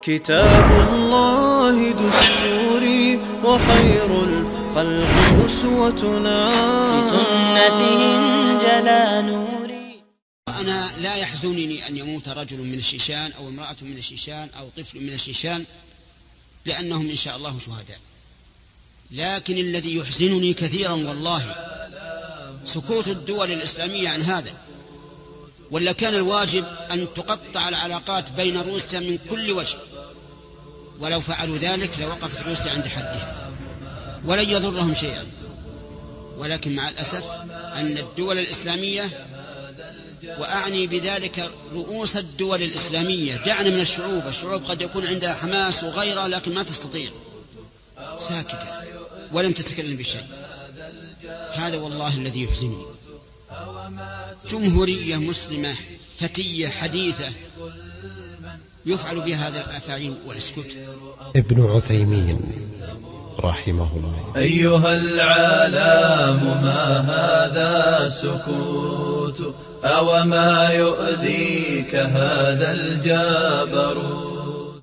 كتاب الله دستوري وخير الخلق أسوتنا، بسنته انجلى نوري. أنا لا يحزنني أن يموت رجل من الشيشان أو امرأة من الشيشان أو طفل من الشيشان، لأنهم إن شاء الله شهداء. لكن الذي يحزنني كثيرا والله سكوت الدول الإسلامية عن هذا، ولا كان الواجب أن تقطع العلاقات بين روسيا من كل وجه، ولو فعلوا ذلك لوقفت روسيا عند حدها ولن يضرهم شيئا. ولكن مع الأسف أن الدول الإسلامية، وأعني بذلك رؤوس الدول الإسلامية، دعنا من الشعوب قد يكون عندها حماس وغيرها لكن ما تستطيع، ساكتة ولم تتكلم بشيء. هذا والله الذي يحزنني. جمهورية مسلمة فتية حديثة يفعل بها هذا الأفاعيل والاسكت. ابن عثيمين رحمه الله: أيها العالم ما هذا سكوت، أو ما يؤذيك هذا الجبروت.